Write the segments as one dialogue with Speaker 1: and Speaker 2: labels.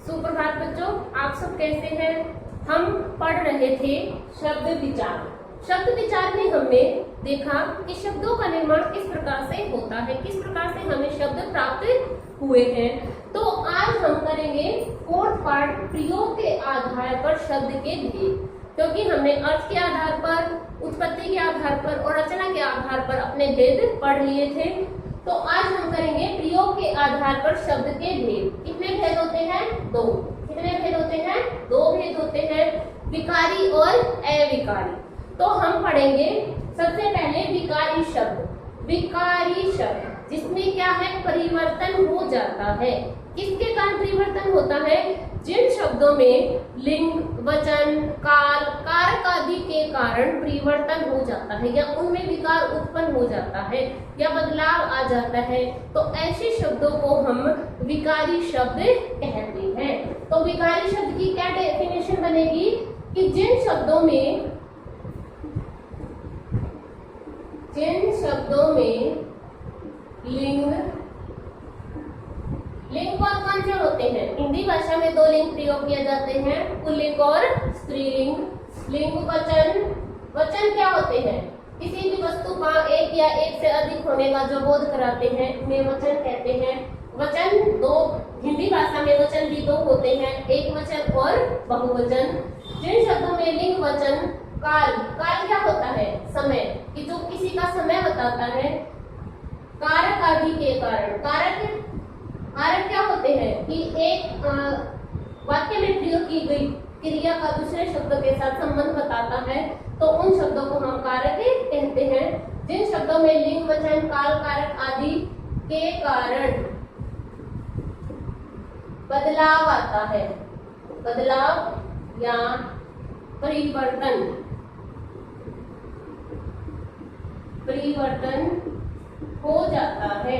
Speaker 1: सुप्रभात बच्चों, आप सब कैसे हैं। हम पढ़ रहे थे शब्द विचार। शब्द विचार में हमने देखा कि शब्दों का निर्माण किस प्रकार से होता है, किस प्रकार से हमें शब्द प्राप्त हुए हैं। तो आज हम करेंगे फोर्थ पार्ट, प्रयोग के आधार पर शब्द के भेद। क्योंकि हमने अर्थ के आधार पर, उत्पत्ति के आधार पर और रचना के आधार पर अपने भेद पढ़ लिए थे। तो आज हम करेंगे प्रयोग के आधार पर शब्द के भेद। कितने भेद होते हैं? दो। कितने भेद होते हैं? दो भेद होते हैं, विकारी और अविकारी। तो हम पढ़ेंगे सबसे पहले विकारी शब्द। विकारी शब्द जिसमें क्या है, परिवर्तन हो जाता है। किसके कारण परिवर्तन होता है? जिन शब्दों में लिंग, वचन, काल, कारक आदि के कारण परिवर्तन हो जाता है या उनमें विकार उत्पन्न हो जाता है या बदलाव आ जाता है, तो ऐसे शब्दों को हम विकारी शब्द कहते हैं। तो विकारी शब्द की क्या डेफिनेशन बनेगी कि जिन शब्दों में लिंग कौन कौन से होते हैं? हिंदी भाषा में दो लिंग प्रयोग किए जाते हैं, पुल्लिंग और स्त्रीलिंग। लिंग वचन क्या होते हैं? किसी भी वस्तु का एक या एक से अधिक होने का जो बोध कराते हैं उन्हें वचन कहते हैं। वचन दो, हिंदी भाषा में वचन भी दो होते हैं, एक वचन और बहुवचन। जिन शब्दों में लिंग, वचन, काल क्या होता है? समय, कि जो किसी का समय बताता है। कारक आदि के कारण, कारक क्या होते हैं कि एक वाक्य में प्रयोग की गई क्रिया का दूसरे शब्दों के साथ संबंध बताता है, तो उन शब्दों को हम कारक कहते हैं। जिन शब्दों में लिंग, वचन, काल, कारक आदि के कारण बदलाव आता है, बदलाव या परिवर्तन हो जाता है,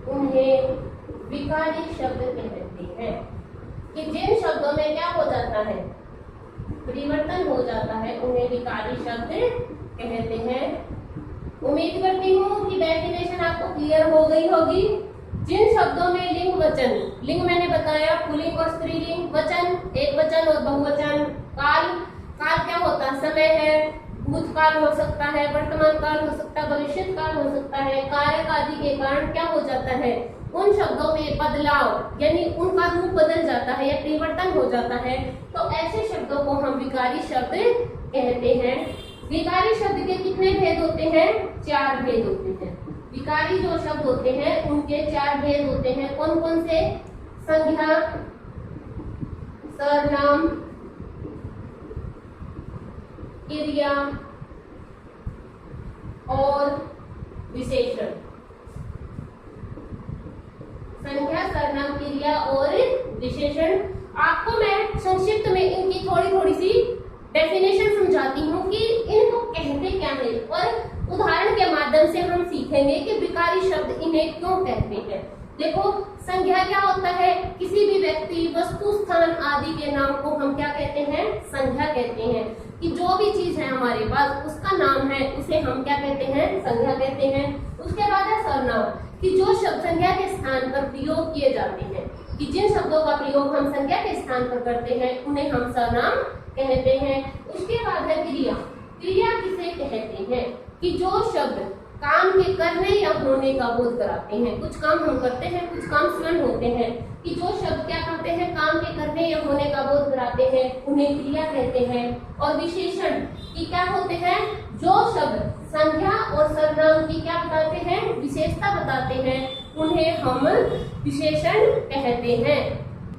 Speaker 1: उन्हें विकारी शब्द कहते हैं। कि जिन शब्दों में क्या हो जाता है, परिवर्तन हो जाता है, उन्हें विकारी शब्द कहते हैं। उम्मीद करती हूँ कि डेफिनेशन आपको क्लियर हो गई होगी। जिन शब्दों में लिंग, वचन, लिंग मैंने बताया पुल्लिंग और स्त्रीलिंग, वचन एक वचन और बहुवचन, काल क्या होता है? समय है, भूतकाल हो सकता है, वर्तमान काल हो सकता है, भविष्य काल हो सकता है। कारक आदि के कारण क्या हो जाता है? उन शब्दों में बदलाव यानी उनका रूप बदल जाता है या परिवर्तन हो जाता है, तो ऐसे शब्दों को हम विकारी शब्द कहते हैं। विकारी शब्द के कितने भेद होते हैं? 4 भेद होते हैं। विकारी जो शब्द होते हैं उनके 4 भेद होते हैं। कौन कौन से? संज्ञा, सर्वनाम, क्रिया और विशेषण। संज्ञा, सर्वनाम, क्रिया और विशेषण। आपको मैं संक्षिप्त में इनकी थोड़ी सी डेफिनेशन समझाती हूँ कि इनको कहते क्या है, और उदाहरण के माध्यम से हम सीखेंगे कि विकारी शब्द इन्हें क्यों कहते हैं। देखो, संज्ञा क्या होता है? किसी भी व्यक्ति, वस्तु, स्थान आदि के नाम को हम क्या कहते हैं? संज्ञा कहते हैं। कि जो भी चीज है हमारे पास उसका नाम है, उसे हम क्या कहते हैं? संज्ञा कहते हैं। उसके बाद है सर्वनाम, कि जो शब्द संज्ञा के स्थान पर प्रयोग किए जाते हैं, कि जिन शब्दों का प्रयोग हम संज्ञा के स्थान पर करते हैं उन्हें हम सर्वनाम कहते हैं। उसके बाद है क्रिया। क्रिया किसे कहते हैं? कि जो शब्द काम के करने या होने का बोध कराते हैं। कुछ काम हम करते हैं, कुछ काम स्वयं होते हैं, कि जो शब्द क्या करते हैं? काम के करने या होने का बोध कराते हैं, उन्हें क्रिया कहते हैं। और विशेषण की क्या होते हैं? जो शब्द संज्ञा और सर्वनाम की क्या बताते हैं? विशेषता बताते हैं, उन्हें हम विशेषण कहते हैं।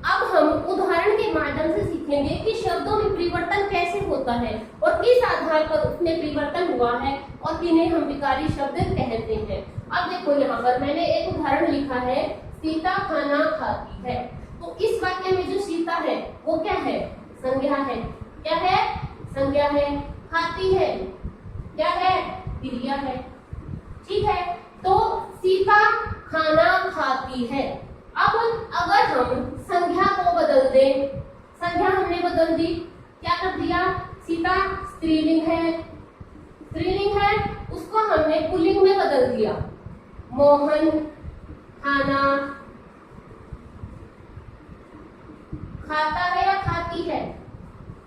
Speaker 1: अब हम उदाहरण के माध्यम से सीखेंगे कि शब्दों में परिवर्तन कैसे होता है और किस आधार पर उसमें परिवर्तन हुआ है और किन्हें हम विकारी शब्द कहते हैं। अब देखो, यहाँ पर मैंने एक उदाहरण लिखा है, सीता खाना खाती है। तो इस वाक्य में जो सीता है वो क्या है? संज्ञा है। क्या है? संज्ञा है। खाती है क्या है? क्रिया है। ठीक है, तो सीता खाना खाती है। अब अगर हम संज्ञा को बदल दें, संज्ञा हमने बदल दी, क्या कर दिया? सीता स्त्रीलिंग है, उसको हमने पुल्लिंग में बदल दिया। मोहन खाना खाता है या खाती है?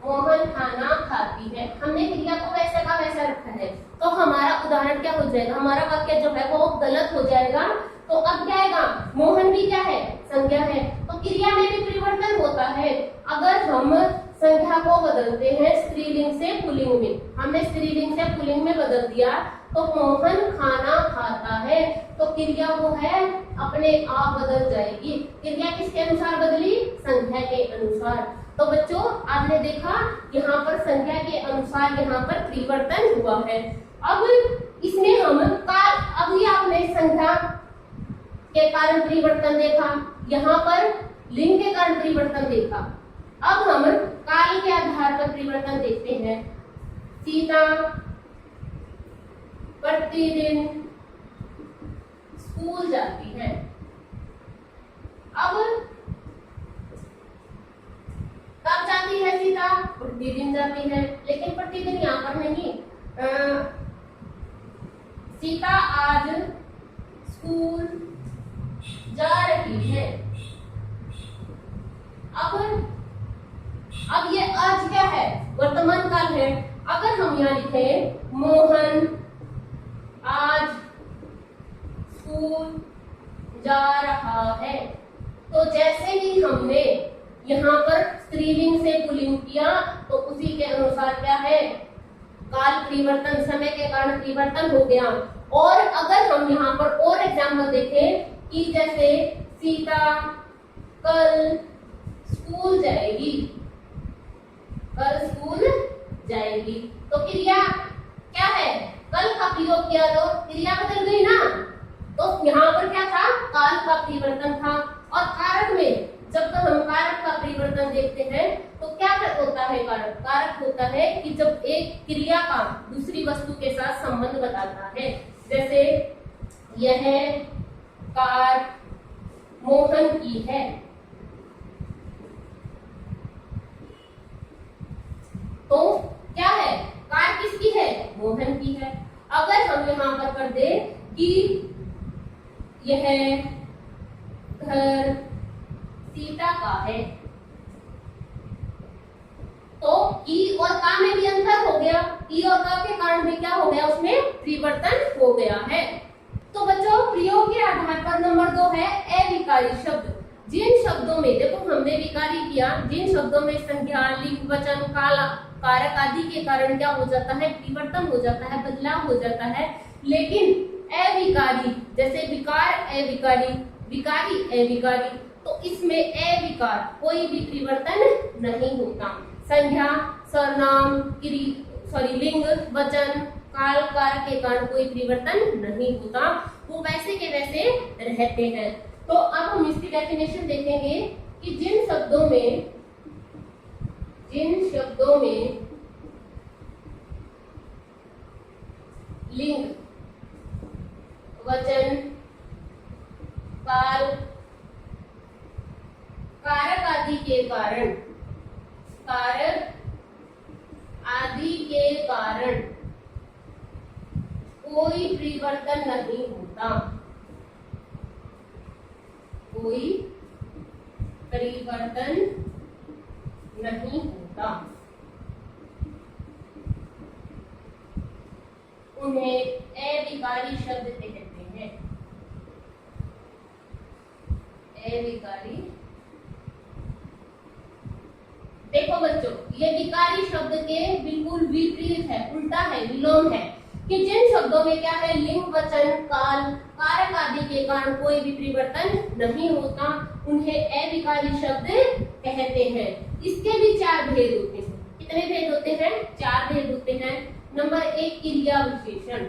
Speaker 1: मोहन खाना खाती है। हमने क्रिया को वैसे का वैसा रखा है, तो हमारा उदाहरण क्या हो जाएगा, हमारा वाक्य जो है वो गलत हो जाएगा। तो अब क्या आएगा, मोहन भी क्या है, संज्ञा है, तो क्रिया में भी परिवर्तन होता है। अगर हम संख्या को बदलते हैं स्त्रीलिंग से पुल्लिंग में, हमने स्त्रीलिंग से पुल्लिंग में बदल दिया, तो मोहन खाना खाता है, तो क्रिया वो है अपने आप बदल जाएगी। क्रिया किसके अनुसार बदली, संख्या के अनुसार। तो बच्चों आपने देखा यहाँ पर संख्या के अनुसार यहाँ पर परिवर्तन हुआ है। अब इसमें हम काल, अभी आपने संख्या के कारण परिवर्तन देखा, यहाँ पर लिंग के कारण परिवर्तन देखा। अब हम काल के आधार पर परिवर्तन देखते हैं। सीता प्रतिदिन स्कूल जाती है। अब कब जाती है सीता, प्रतिदिन जाती है, लेकिन प्रतिदिन यहाँ पर नहीं। सीता आज स्कूल जा रही है। अब ये आज क्या है, वर्तमान काल है। अगर हम यहाँ लिखें मोहन आज स्कूल जा रहा है, तो जैसे ही हमने यहाँ पर स्त्रीलिंग से पुल्लिंग किया, तो उसी के अनुसार क्या है, काल परिवर्तन, समय के कारण परिवर्तन हो गया। और अगर हम यहाँ पर और एग्जाम्पल देखें कि जैसे सीता कल स्कूल जाएगी, कल स्कूल जाएगी, तो क्रिया क्या है, कल का प्रयोग किया तो क्रिया बदल गई ना। तो यहाँ पर क्या था, काल का परिवर्तन था। और कारक में जब तक हम कारक का परिवर्तन देखते हैं तो क्या होता है, कारक कारक होता है कि जब एक क्रिया का दूसरी वस्तु के साथ संबंध बताता है। जैसे यह कार मोहन की है, तो क्या है, कार किसकी है, मोहन की है। अगर हम यहाँ पर कर दे कि यह घर सीता का है, तो ई और का में भी अंतर हो गया, ई और का के कारण भी क्या हो गया, उसमें परिवर्तन हो गया है। तो बच्चों प्रयोग के आधार पर नंबर 2 है अविकारी शब्द। जिन शब्दों में, देखो हमने विकारी किया, जिन शब्दों में संज्ञा, लिंग, वचन, काल, कारक आदि के कारण क्या हो जाता है, परिवर्तन हो जाता है, बदलाव हो जाता है। लेकिन अविकारी, जैसे विकार अविकारी, विकारी अविकारी, तो इसमें अविकार कोई भी परिवर्तन नहीं होता। संज्ञा, सर्वनाम, लिंग, वचन, काल, कारक के कारण कोई परिवर्तन नहीं होता, वो वैसे के वैसे रहते हैं। तो अब हम इसकी डेफिनेशन देखेंगे कि जिन शब्दों में लिंग, वचन, काल, कारक आदि के कारण कोई परिवर्तन नहीं होता, कोई परिवर्तन नहीं होता, उन्हें अविकारी शब्द कहते हैं। अविकारी, देखो बच्चों ये विकारी शब्द के बिल्कुल विपरीत है, उल्टा है, विलोम है, कि जिन शब्दों में क्या है, लिंग, वचन, काल, कारक आदि के कारण कोई भी परिवर्तन नहीं होता, उन्हें अविकारी शब्द कहते हैं। इसके भी 4 भेद होते हैं। कितने भेद होते हैं, 4 भेद होते हैं। नंबर 1 क्रिया विशेषण।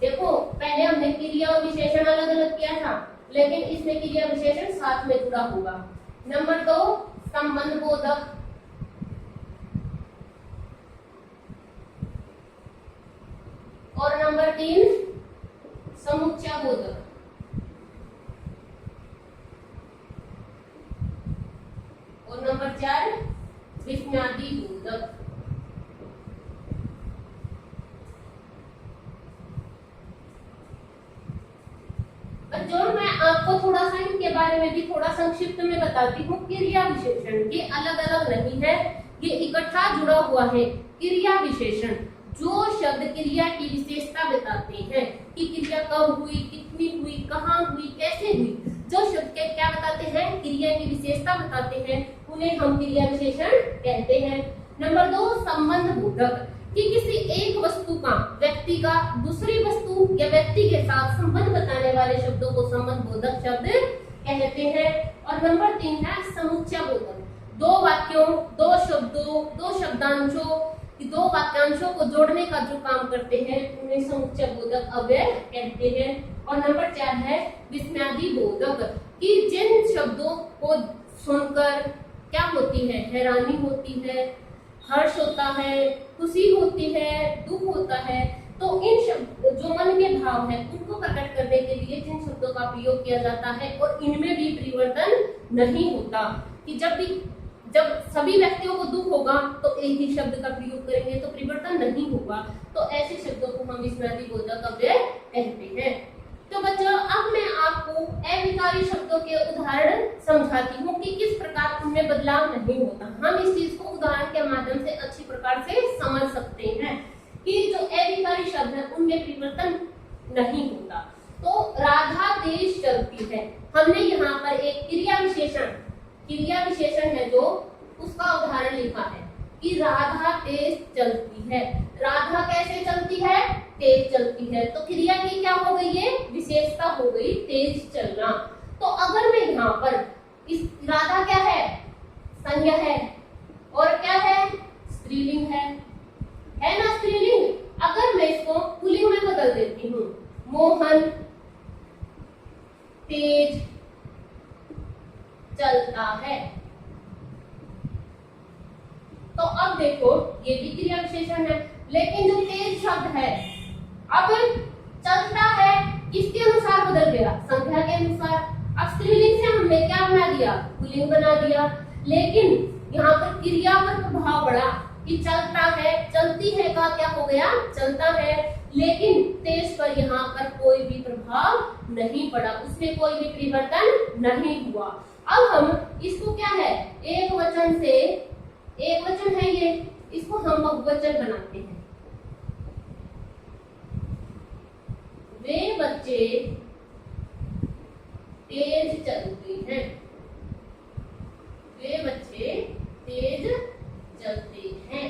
Speaker 1: देखो पहले हमने क्रिया और विशेषण अलग अलग किया था, लेकिन इसमें क्रिया विशेषण साथ में जुड़ा होगा। नंबर 2 संबंध बोधक, और नंबर 3 समुच्चय बोधक। और नंबर 4 विस्मयादि बोधक। बच्चों मैं आपको थोड़ा सा इनके बारे में भी थोड़ा संक्षिप्त में बताती हूँ। क्रिया विशेषण ये अलग अलग नहीं है, ये इकट्ठा जुड़ा हुआ है। क्रिया विशेषण जो शब्द क्रिया की विशेषता बताते हैं कि क्रिया कब हुई, कितनी हुई, कहाँ हुई, कैसे हुई, जो शब्द के क्या बताते हैं, क्रिया की विशेषता बताते हैं, उन्हें हम क्रिया विशेषण कहते हैं। नंबर 2 संबंध बोधक कि किसी एक वस्तु का, व्यक्ति का दूसरी वस्तु या व्यक्ति के साथ संबंध बताने वाले शब्दों को संबंध बोधक शब्द कहते हैं। और नंबर 3 है समुच्चय बोधक, दो वाक्यों, दो शब्दों, दो शब्दांशों, दो वाक्यांशों को जोड़ने का जो काम करते हैं उन्हें समुच्चय बोधक अव्यय कहते हैं। और नंबर 4 है विस्मयादि बोधक कि जिन शब्दों को सुनकर क्या होती है, हैरानी होती है, हर्ष होता है, खुशी होती है, दुख होता है, तो इन शब्द जो मन के भाव है उनको प्रकट करने के लिए जिन शब्दों का प्रयोग किया जाता है और इनमें भी परिवर्तन नहीं होता कि जब सभी व्यक्तियों को दुख होगा तो एक ही शब्द का प्रयोग करेंगे तो परिवर्तन नहीं होगा, तो ऐसे शब्दों को हम विस्मयादि बोधक अव्यय कहते हैं। तो बच्चों अब मैं आपको अविकारी शब्दों के उदाहरण समझाती हूँ कि किस प्रकार उनमें बदलाव नहीं होता। हम इस चीज को उदाहरण के माध्यम से अच्छी प्रकार से समझ सकते हैं कि जो अविकारी शब्द है उनमें परिवर्तन नहीं होता। तो राधा तेज चलती है, हमने यहाँ पर एक क्रिया विशेषण है जो उसका उदाहरण लिखा है कि राधा तेज चलती है। राधा कैसे चलती है, तेज चलती है, तो क्रिया की क्या हो गई है, विशेषता हो गई तेज चलना। तो अगर मैं यहाँ पर इस राधा क्या है, संज्ञा है, और क्या है, स्त्रीलिंग है ना, स्त्रीलिंग। अगर मैं इसको पुल्लिंग में बदल देती हूँ, मोहन तेज चलता है, तो अब देखो ये भी क्रिया विशेषण है, लेकिन जो तेज शब्द है अब चलता है किसके अनुसार बदल गया, संख्या के अनुसार। अब स्त्रीलिंग से हमने क्या बना दिया, पुल्लिंग बना दिया, लेकिन यहाँ पर क्रिया पर प्रभाव पड़ा कि चलता है, चलती है का क्या हो गया, चलता है, लेकिन तेज पर यहाँ पर कोई भी प्रभाव नहीं पड़ा, उसमें कोई भी परिवर्तन नहीं हुआ। अब हम इसको क्या है, एक वचन है ये, इसको हम बहुवचन बनाते हैं। वे बच्चे तेज चलते हैं, वे बच्चे तेज चलते हैं।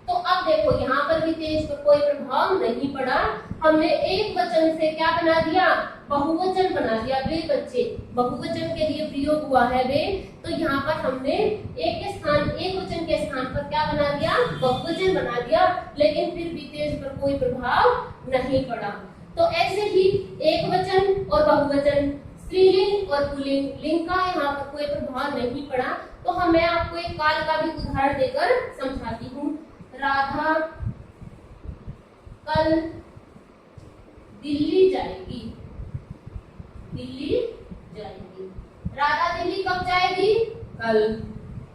Speaker 1: तो अब देखो यहाँ पर भी तेज पर कोई प्रभाव नहीं पड़ा, हमने एक वचन से क्या बना दिया, बहुवचन बना दिया, वे बच्चे बहुवचन के लिए प्रयोग हुआ है वे, तो यहाँ पर हमने एक वचन के स्थान पर क्या बना दिया, बहुवचन बना दिया, लेकिन फिर भी तेज पर कोई प्रभाव नहीं पड़ा। तो ऐसे ही एक वचन और बहुवचन, स्त्रीलिंग और पुल्लिंग, लिंग का यहाँ पर कोई प्रभाव नहीं पड़ा। तो मैं आपको एक काल का भी उदाहरण देकर समझाती हूँ। राधा कल दिल्ली जाएगी, राधा दिल्ली कब जाएगी, कल।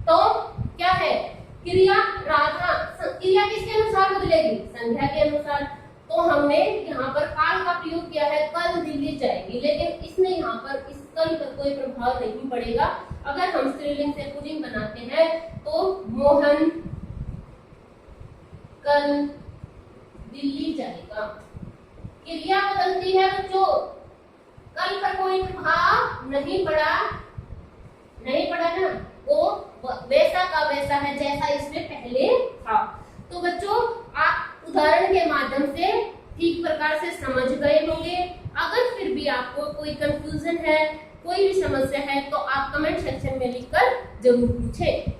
Speaker 1: तो क्या है, क्रिया क्रिया किसके अनुसार बदलेगी, संख्या के अनुसार। तो हमने यहाँ पर काल का प्रयोग किया है, कल दिल्ली जाएगी, लेकिन इसमें यहाँ पर इस कल पर कोई प्रभाव नहीं पड़ेगा। अगर हम स्त्रीलिंग से पुल्लिंग बनाते हैं तो मोहन कल दिल्ली जाएगा, क्रिया बदलती है बच्चों, कल पर कोई प्रभाव नहीं पड़ा ना, वो वैसा का वैसा है जैसा इसमें पहले था। तो बच्चों आप उदाहरण के माध्यम से ठीक प्रकार से समझ गए होंगे। अगर फिर भी आपको कोई कंफ्यूजन है, कोई भी समस्या है, तो आप कमेंट सेक्शन में लिखकर जरूर पूछें।